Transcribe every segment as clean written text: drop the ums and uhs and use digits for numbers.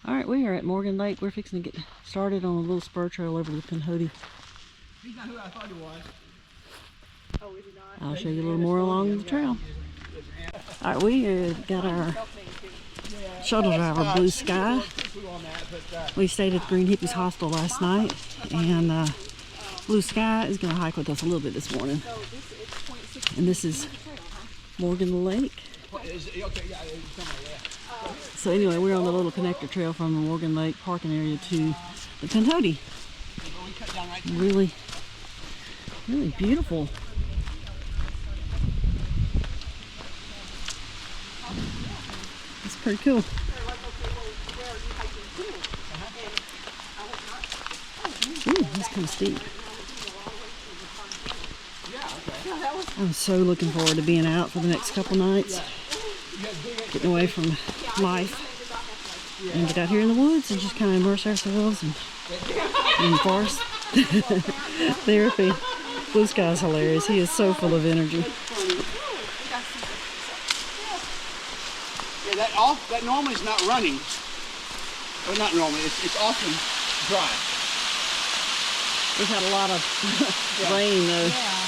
All right, we are at Morgan Lake. We're fixing to get started on a little spur trail over to the Pinhoti. He's not who I thought he was. Oh, is he not? I'll show you a little more along the trail. All right, we got our shuttle driver, Blue Sky. We stayed at the Green Hippies hostel last night, and Blue Sky is going to hike with us a little bit this morning. And this is Morgan Lake. So anyway, we're on the little connector trail from the Morgan Lake parking area to the Pinhoti. Really, really beautiful. It's pretty cool. Ooh, that's kind of steep. I'm so looking forward to being out for the next couple nights. Getting away from life and get out here in the woods and just kind of immerse ourselves in the forest. Therapy. Blue Sky's hilarious. He is so full of energy. Yeah, that normally is not running. Well, not normally. It's often dry. We've had a lot of rain though. Yeah.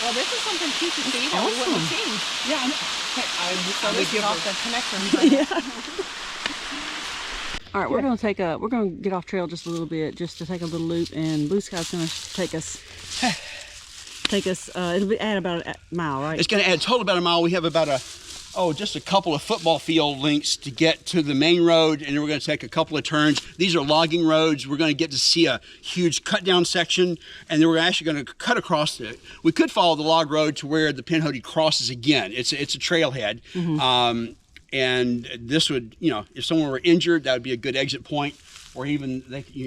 Well, this is something too to see that we wouldn't have seen. Yeah, I know. So this is off the connector. Yeah. All right, we're gonna get off trail just a little bit, just to take a little loop, and Blue Sky's gonna take us. It'll be add about a mile, right? It's gonna add total about a mile. We have about just a couple of football field lengths to get to the main road, and then we're going to take a couple of turns. These are logging roads. We're going to get to see a huge cut down section, and then we're actually going to cut across it. We could follow the log road to where the Pinhoti crosses again. It's a trailhead. Mm-hmm. And this would, if someone were injured, that would be a good exit point, or even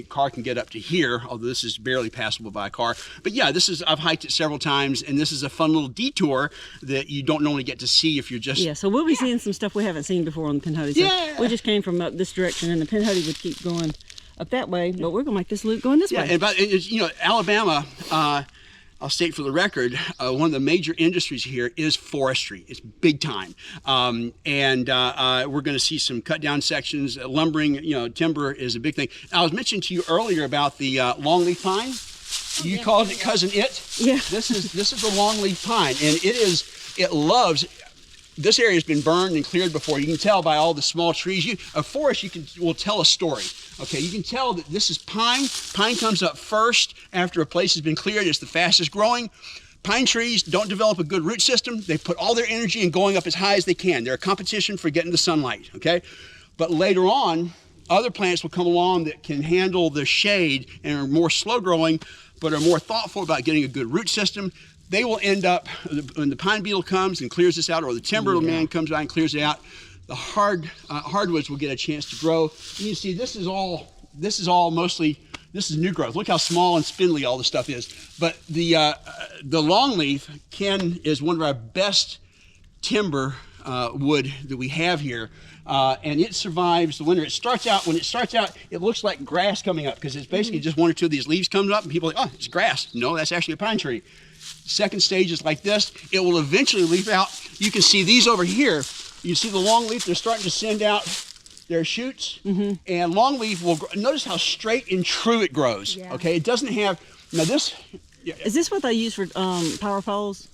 car can get up to here, although this is barely passable by a car. But yeah, I've hiked it several times, and this is a fun little detour that you don't normally get to see if you're just... Yeah, so we'll be seeing some stuff we haven't seen before on the Pinhoti. So yeah. We just came from up this direction, and the Pinhoti would keep going up that way, but we're going to make this loop going this way. Yeah, and Alabama... I'll state for the record, one of the major industries here is forestry. It's big time. We're going to see some cut down sections. Lumbering, timber is a big thing. I was mentioning to you earlier about the longleaf pine. You called it Cousin It. Yeah. This is the longleaf pine, and it loves. This area has been burned and cleared before. You can tell by all the small trees. A forest will tell a story. Okay, you can tell that this is pine. Pine comes up first after a place has been cleared. It's the fastest growing. Pine trees don't develop a good root system. They put all their energy in going up as high as they can. They're a competition for getting the sunlight, okay? But later on, other plants will come along that can handle the shade and are more slow growing, but are more thoughtful about getting a good root system. They will end up, when the pine beetle comes and clears this out, or the timber man comes by and clears it out, the hardwoods will get a chance to grow. And you see, this is new growth. Look how small and spindly all this stuff is. But the longleaf is one of our best timber wood that we have here. And it survives the winter. When it starts out, it looks like grass coming up, because it's basically just one or two of these leaves coming up, and people are like, oh, it's grass. No, that's actually a pine tree. Second stage is like this. It will eventually leaf out. You can see these over here. You see the longleaf, they're starting to send out their shoots. Mm-hmm. And longleaf will grow. Notice how straight and true it grows. Yeah. Okay, it doesn't have, now this. Yeah. Is this what they use for power poles?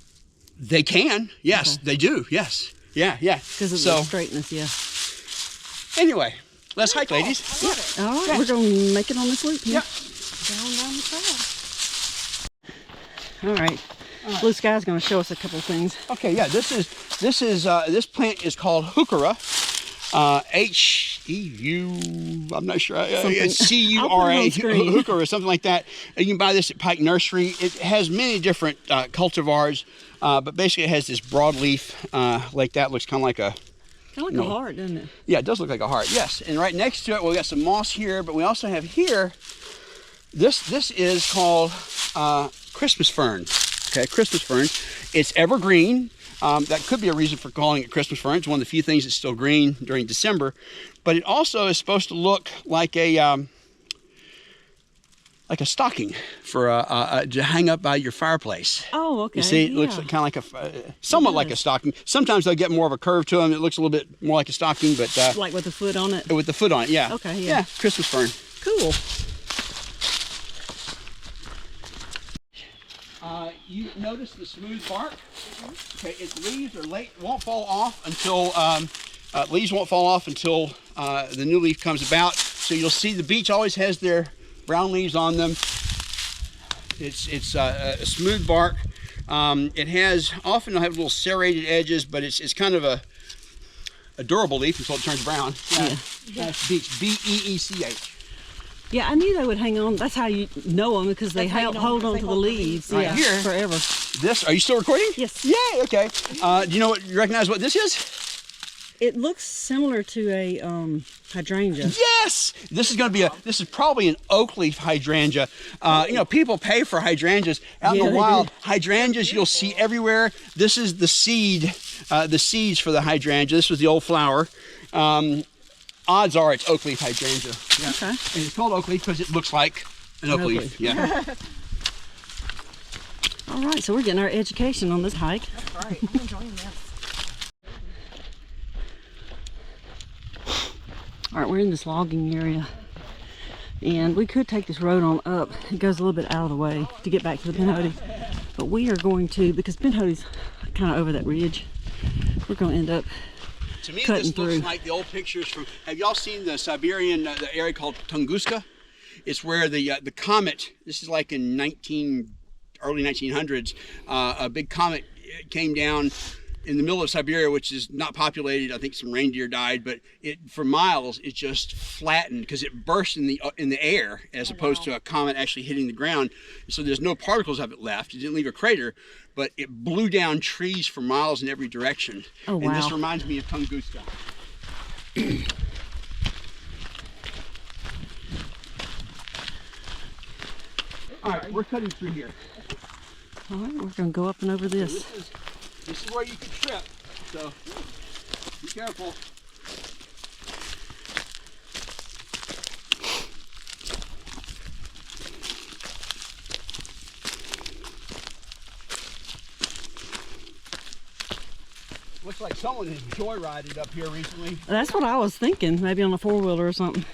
They can, yes, okay. They do, yes. Yeah. Because of the straightness, yeah. Anyway, let's hike, ladies. Yeah. All right, we're going to make it on this loop here. Yep. Down the trail. All right. Blue Sky's going to show us a couple of things. Okay, yeah, this plant is called heuchera, H-E-U, I'm not sure, it's C-U-R-A, heuchera, something like that. And you can buy this at Pike Nursery. It has many different cultivars, but basically it has this broad leaf like that. Looks kind of like a heart, doesn't it? Yeah, it does look like a heart, yes. And right next to it, we've got some moss here, but we also have here, this is called Christmas fern. Okay, Christmas fern. It's evergreen. That could be a reason for calling it Christmas fern. It's one of the few things that's still green during December. But it also is supposed to look like a like a stocking for to hang up by your fireplace. Oh, okay. You see, it looks kind of like somewhat like a stocking. Sometimes they'll get more of a curve to them. It looks a little bit more like a stocking, but like with the foot on it. With the foot on it, yeah. Okay, yeah. Yeah, Christmas fern. Cool. You notice the smooth bark? Okay, its leaves are won't fall off until leaves won't fall off until the new leaf comes about. So you'll see the beech always has their brown leaves on them. It's a smooth bark. It has often have little serrated edges, but it's kind of a durable leaf until it turns brown. Yeah. That's beech, B-E-E-C-H. Yeah, I knew they would hang on. That's how you know them, because they hold on to the leaves. Right here, forever. This, are you still recording? Yes. Yay, okay. Do you recognize what this is? It looks similar to a hydrangea. Yes! This is probably an oak leaf hydrangea. You know, people pay for hydrangeas. Out in the wild, hydrangeas you'll see everywhere. This is the seeds for the hydrangea. This was the old flower. Odds are it's oak leaf hydrangea. Yeah. Okay. And it's called oak leaf because it looks like an oak leaf. Yeah. All right, so we're getting our education on this hike. That's right. I'm enjoying this. All right, we're in this logging area, and we could take this road on up. It goes a little bit out of the way to get back to the Pinhoti, but we are going to, because Pinhoti's kind of over that ridge, we're going to end up to me, cutting this through. looks like the old pictures from. Have y'all seen the Siberian the area called Tunguska? It's where the comet. This is like in early 1900s. A big comet came down in the middle of Siberia, which is not populated. I think some reindeer died, but for miles it just flattened because it burst in the air as opposed to a comet actually hitting the ground. So there's no particles of it left. It didn't leave a crater, but it blew down trees for miles in every direction. Oh, wow. And this reminds me of Tunguska. All right, we're cutting through here. All right, we're going to go up and over this. This is where you can trip, so be careful. Looks like someone has joyrided up here recently. That's what I was thinking, maybe on a four-wheeler or something.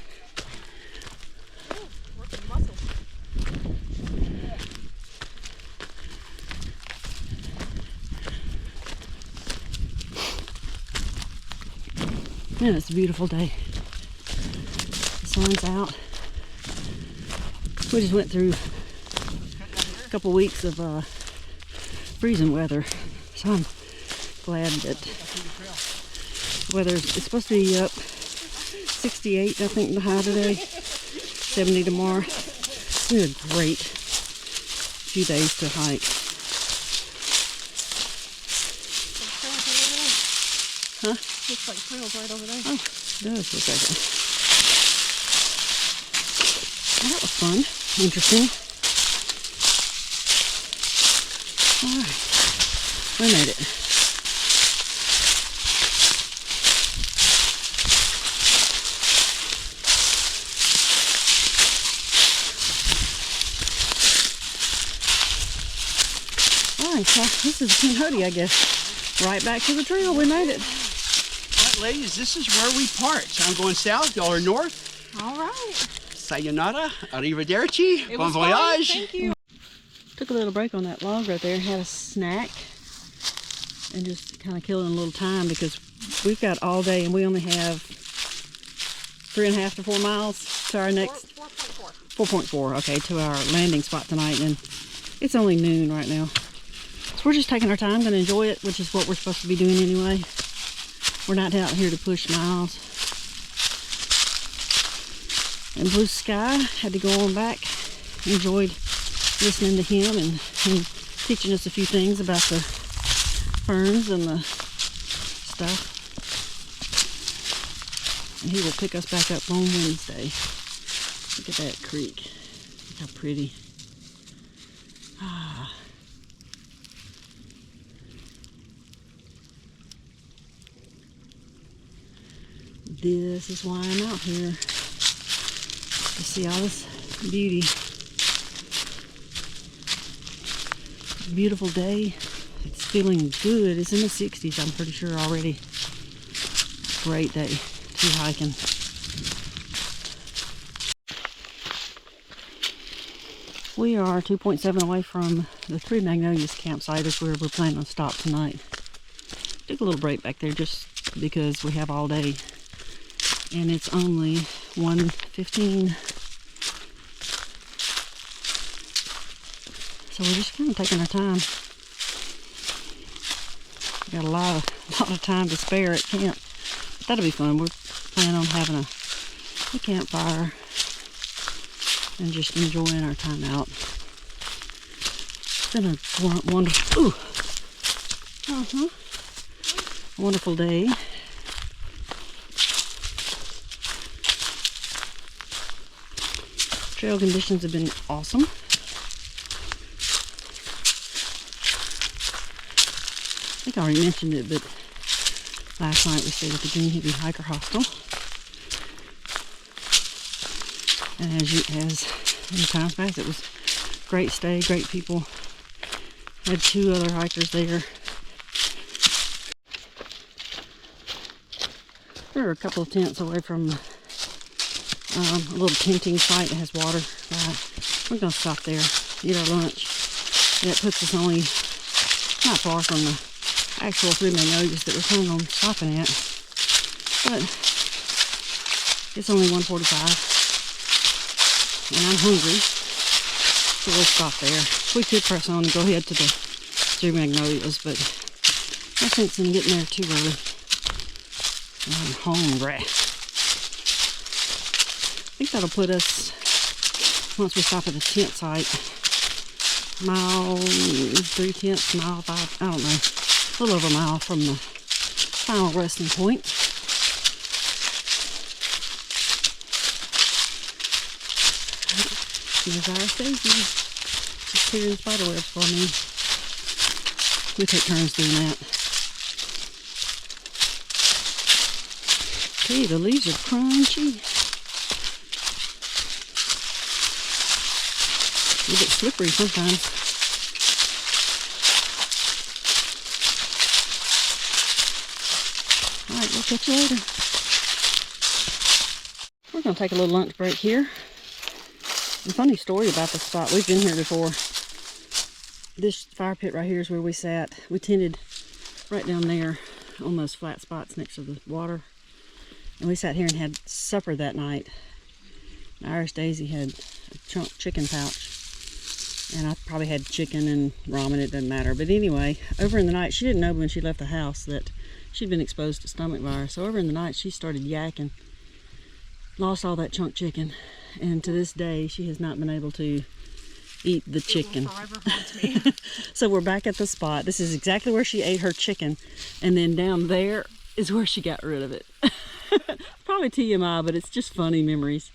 Man, it's a beautiful day. The sun's out. We just went through a couple weeks of freezing weather, so I'm glad that the weather it's supposed to be up 68, I think, the high today, 70 tomorrow. It's been a great few days to hike. Huh? Looks like trails right over there. Oh, it does look like it. Well, that was fun. Interesting. Alright. We made it. Alright, so this is Pinhoti, I guess. Right back to the trail. We made it. Ladies, this is where we part. So I'm going south, y'all are north. All right. Sayonara, arrivederci, bon voyage. Thank you. Took a little break on that log right there, had a snack, and just kind of killing a little time because we've got all day and we only have 3.5 to 4 miles to our next 4.4, okay, to our landing spot tonight, and it's only noon right now. So we're just taking our time, gonna enjoy it, which is what we're supposed to be doing anyway. We're not out here to push miles. And blue sky, had to go on back. Enjoyed listening to him and teaching us a few things about the ferns and the stuff. And he will pick us back up on Wednesday. Look at that creek. Look how pretty. Ah. This is why I'm out here, to see all this beauty. beautiful day. It's feeling good. It's in the 60s, I'm pretty sure already. Great day to hiking. We are 2.7 away from the 3 Magnolias Campsite, is where we're planning on stop tonight. Took a little break back there just because we have all day. And it's only 1:15. So we're just kind of taking our time. Got a lot of time to spare at camp. That'll be fun. We're planning on having a campfire and just enjoying our time out. It's been a wonderful, wonderful day. Trail conditions have been awesome. I think I already mentioned it, but last night we stayed at the Green Hippie Hiker Hostel. And as in times past, it was a great stay, great people. Had 2 other hikers there. There are a couple of tents away from a little tenting site that has water. We're going to stop there, eat our lunch. That puts us only not far from the actual 3 Magnolias that we're planning on stopping at. But it's only 1:45. And I'm hungry, so we'll stop there. We could press on and go ahead to the 3 Magnolias, but no sense in getting there too early. I'm hungry. I think that'll put us, once we stop at the tent site, mile 3/10, mile 5, I don't know, a little over a mile from the final resting point. There's Irishdaisy, just clearing spiderwebs for me. We take turns doing that. Okay, the leaves are crunchy. A little bit slippery sometimes. Alright, we'll catch you later. We're going to take a little lunch break here. A funny story about the spot. We've been here before. This fire pit right here is where we sat. We tented right down there on those flat spots next to the water. And we sat here and had supper that night. Irishdaisy had a chunk chicken pouch. And I probably had chicken and ramen, it doesn't matter. But anyway, over in the night, she didn't know when she left the house that she'd been exposed to stomach virus. So over in the night, she started yakking. Lost all that chunk chicken. And to this day, she has not been able to eat the chicken. It will forever haunt me. So we're back at the spot. This is exactly where she ate her chicken. And then down there is where she got rid of it. Probably TMI, but it's just funny memories.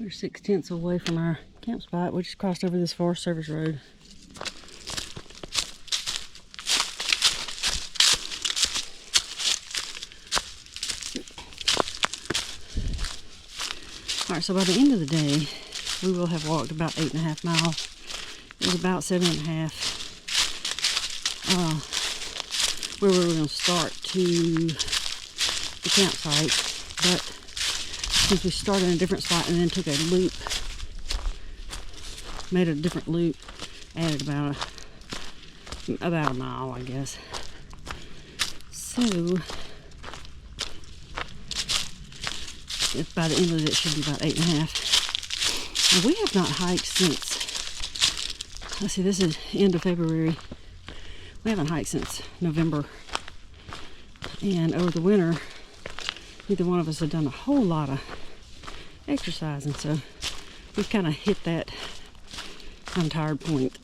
We're 6/10 away from our camp spot. We just crossed over this Forest Service road. Alright, so by the end of the day, we will have walked about 8.5 miles. It was about 7.5. Where we were going to start to the campsite, but since we started in a different spot and then took a loop, made a different loop, added about a mile, I guess. So by the end of it should be about 8.5. Now, we have not hiked since, let's see, this is end of February. We haven't hiked since November. And over the winter, neither one of us have done a whole lot of exercising, so we've kind of hit that I'm tired point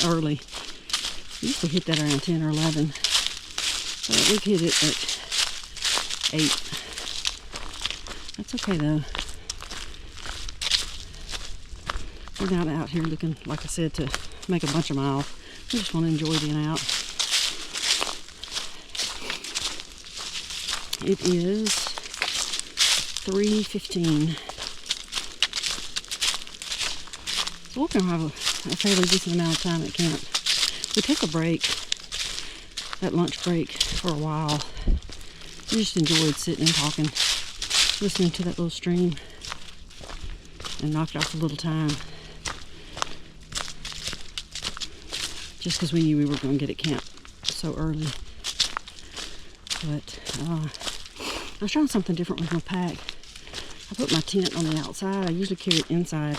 early. We used to hit that around 10 or 11, but we've hit it at 8. That's okay though. We're not out here looking, like I said, to make a bunch of miles. We just want to enjoy being out. It is 3:15. So we're going to have a fairly decent amount of time at camp. We took a break, that lunch break, for a while. We just enjoyed sitting and talking, listening to that little stream, and knocked off a little time. Just because we knew we were going to get at camp so early. But I was trying something different with my pack. I put my tent on the outside. I usually carry it inside,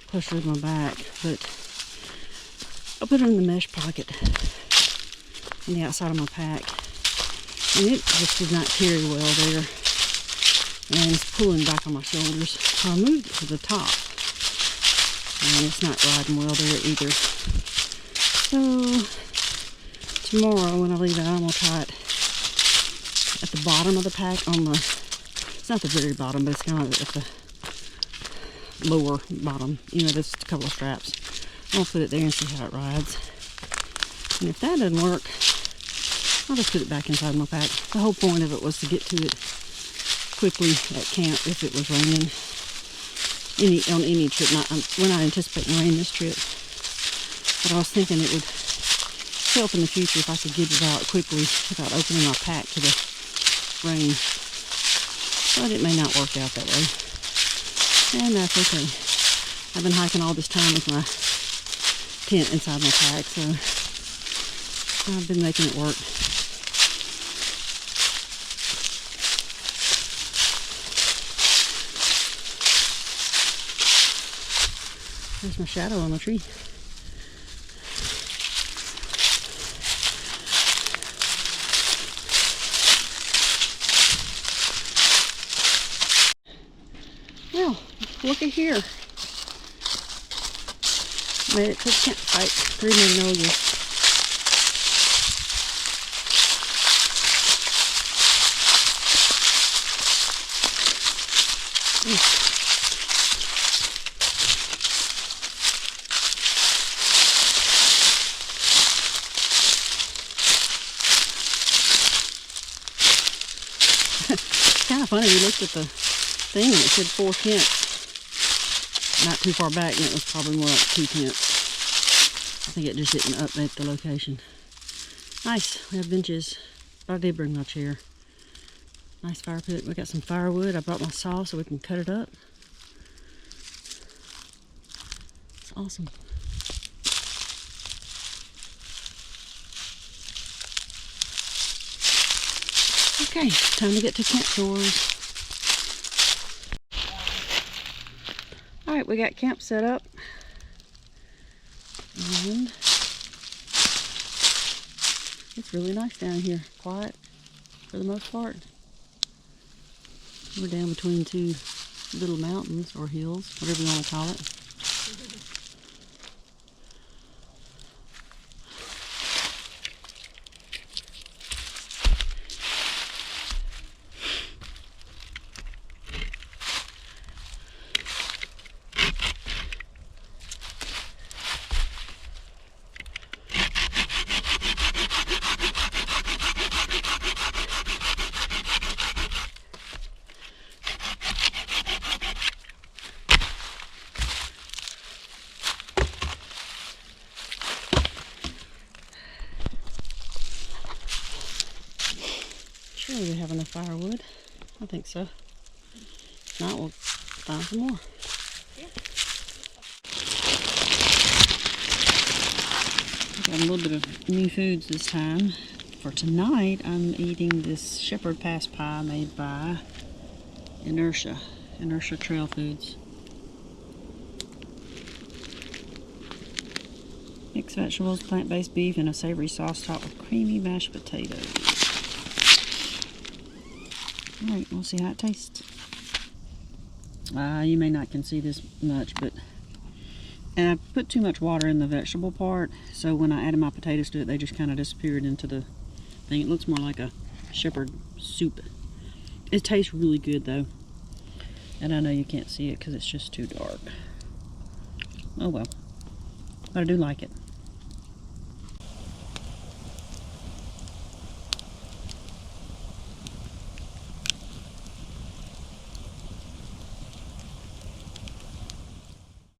closer to my back, but I put it in the mesh pocket on the outside of my pack, and it just did not carry well there, and it's pulling back on my shoulders. So I moved it to the top, and it's not riding well there either. So tomorrow when I leave out, I'm going to try it at the bottom of the pack on the, it's not the very bottom, but it's kind of at the lower bottom. You know, there's a couple of straps. I'll put it there and see how it rides. And if that doesn't work, I'll just put it back inside my pack. The whole point of it was to get to it quickly at camp if it was raining. On any trip. We're not anticipating rain this trip. But I was thinking it would help in the future if I could get it out quickly without opening my pack to the rain. But it may not work out that way. And that's okay. I've been hiking all this time with my tent inside my pack, so I've been making it work. There's my shadow on the tree. Well, look at here. Made it to the campsite. 3 Magnolias. It's kind of funny, we looked at the thing and it said 4 tents. Not too far back, and it was probably more like 2 tents. I think it just didn't update the location. Nice, we have benches, but I did bring my chair. Nice fire pit. We got some firewood. I brought my saw so we can cut it up. It's awesome. Okay, time to get to camp chores. Alright, we got camp set up. And it's really nice down here. Quiet for the most part. We're down between 2 little mountains or hills, whatever you want to call it. Surely we have enough firewood. I think so. If not, we'll find some more. Yeah. Got a little bit of new foods this time. For tonight, I'm eating this shepherd pass pie made by Inertia Trail Foods. Mixed vegetables, plant-based beef, and a savory sauce topped with creamy mashed potatoes. Alright, we'll see how it tastes. You may not can see this much, but and I put too much water in the vegetable part, so when I added my potatoes to it, they just kind of disappeared into the thing. It looks more like a shepherd soup. It tastes really good though, and I know you can't see it because it's just too dark. Oh well, but I do like it.